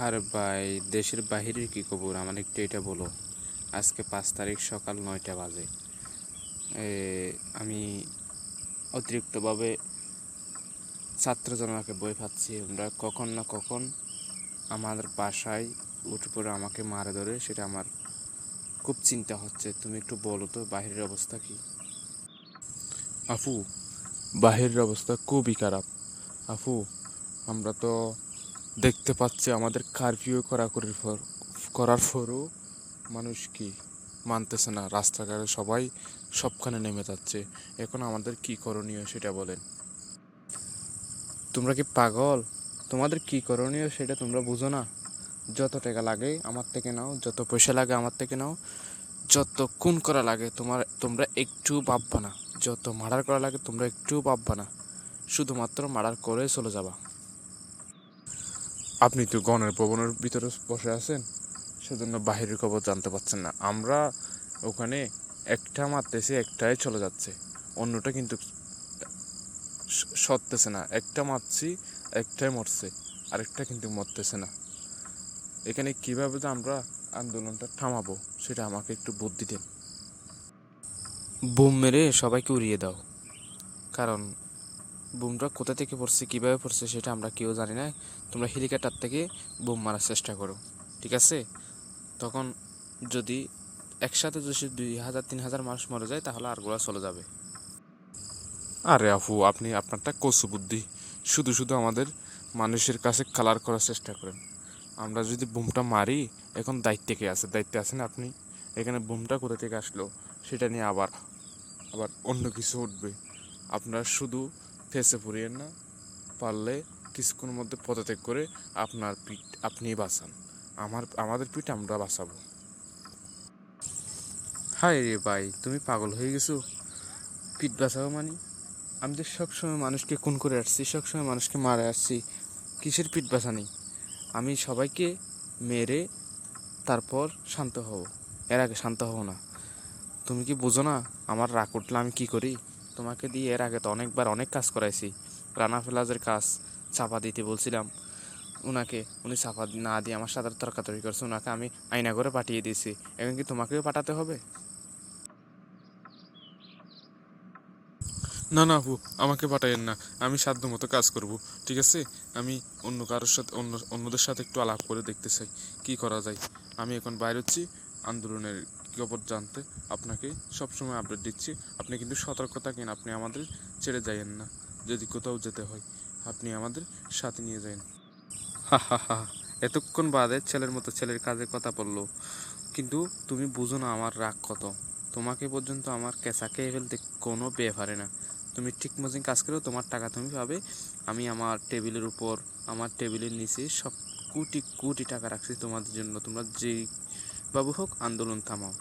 আর ভাই, দেশের বাহিরের কি খবর আমার একটু এটা বলো। আজকে 5 তারিখ সকাল 9টা বাজে। আমি অতিরিক্তভাবে ছাত্র জনতাকে বই পাচ্ছি, আমরা কখন না কখন আমাদের বাসায় উঠে পড়ে আমাকে মারে ধরে, সেটা আমার খুব চিন্তা হচ্ছে। তুমি একটু বলো তো বাহিরের অবস্থা কি? আফু, বাহিরের অবস্থা খুবই খারাপ। আফু, আমরা তো দেখতে পাচ্ছি আমাদের কারফিউ করার পরও মানুষ কি মানতেছে না, রাস্তাঘাটে সবাই সবখানে নেমে যাচ্ছে। এখন আমাদের কি করণীয় সেটা বলেন। তোমরা কি পাগল? তোমাদের কি করণীয় সেটা তোমরা বুঝো না? যত টাকা লাগে আমার থেকে নাও, যত পয়সা লাগে আমার থেকে নাও, যত খুন করা লাগে তোমরা একটু ভাববা না, যত মার্ডার করা লাগে তোমরা একটু ভাববা না, শুধুমাত্র মার্ডার করে চলে যাবা। আপনি তো গণের ভবনের ভিতরে বসে আছেন, সেজন্য বাহিরের খবর জানতে পারছেন না। আমরা ওখানে একটা মারতেছি, একটাই চলে যাচ্ছে, অন্যটা কিন্তু সরতেছে না। একটা মারছি, একটাই মরছে, আরেকটা কিন্তু মরতেছে না। এখানে কিভাবে যে আমরা আন্দোলনটা থামাবো সেটা আমাকে একটু বুদ্ধি দেন। বুম মেরে সবাইকে উড়িয়ে দাও, কারণ বুমটা কোথা থেকে পড়ছে, কীভাবে পড়ছে সেটা আমরা কেউ জানি না। তোমরা হেলিকপ্টার থেকে বুম মারার চেষ্টা করো, ঠিক আছে? তখন যদি একসাথে যদি 2,000-3,000 মানুষ মরে যায় তাহলে আর গোলা চলে যাবে। আরে আফু, আপনি আপনারটা কসু বুদ্ধি, শুধু শুধু আমাদের মানুষের কাছে কালার করার চেষ্টা করেন। আমরা যদি বুমটা মারি, এখন দায়িত্বে কে আছে? দায়িত্বে আছেন আপনি। এখানে বুমটা কোথা থেকে আসলো সেটা নিয়ে আবার আবার অন্য কিছু উঠবে। আপনারা শুধু ফেসে পড়িয়েন না, পারলে কিছুক্ষণের মধ্যে পদত্যাগ করে আপনার পিঠ আপনিই বাঁচান। আমাদের পিঠ আমরা বাঁচাবো। হায় রে ভাই, তুমি পাগল হয়ে গেছো? পিঠ বাঁচাবো মানে? আমি তো সবসময় মানুষকে খুন করে আসছি, সবসময় মানুষকে মারে আসছি। কিসের পিঠ বাঁচানি? আমি সবাইকে মেরে তারপর শান্ত হব, এর আগে শান্ত হব না। তুমি কি বুঝো না আমার রাগ উঠলে আমি কি করি? তোমাকে দিয়ে এর আগে তো অনেকবার অনেক কাজ করাইছি। রানা ফেলাজের কাজ চাপা দিতে বলছিলাম উনাকে, উনি চাপা না দিয়ে আমার সাথে তর্কাতর্কি করছে, ওনাকে আমি আয়না করে পাঠিয়ে দিয়েছি। এখন কি তোমাকেও পাঠাতে হবে? না না আপু, আমাকে পাঠাইয়েন না, আমি সাধ্য মতো কাজ করব, ঠিক আছে? আমি অন্য কারোর সাথে অন্যদের সাথে একটু আলাপ করে দেখতে চাই কি করা যায়। আমি এখন বাইরে হচ্ছি আন্দোলনের খবর জানতে, আপনাকে সবসময় আপডেট দিচ্ছি। আপনি কিন্তু সতর্ক থাকেন, আপনি আমাদের ছেড়ে যাইয়েন না। যদি কোথাও যেতে হয় আপনি আমাদের সাথে নিয়ে যান। হা হা হা, এতক্ষণ বাদে ছেলের মতো ছেলের কাজের কথা বললো, কিন্তু তুমি বুঝো না আমার রাগ কত। তোমাকে পর্যন্ত আমার কেঁচা খেয়ে ফেলতে কোনো ব্যাপারে না। তুমি ঠিক মতন কাজ করো, তোমার টাকা তুমি পাবে। আমি আমার টেবিলের উপর, আমার টেবিলের নিচে সব কোটি কোটি টাকা রাখছি তোমাদের জন্য। তোমরা যেই বাবু হোক আন্দোলন থামাও।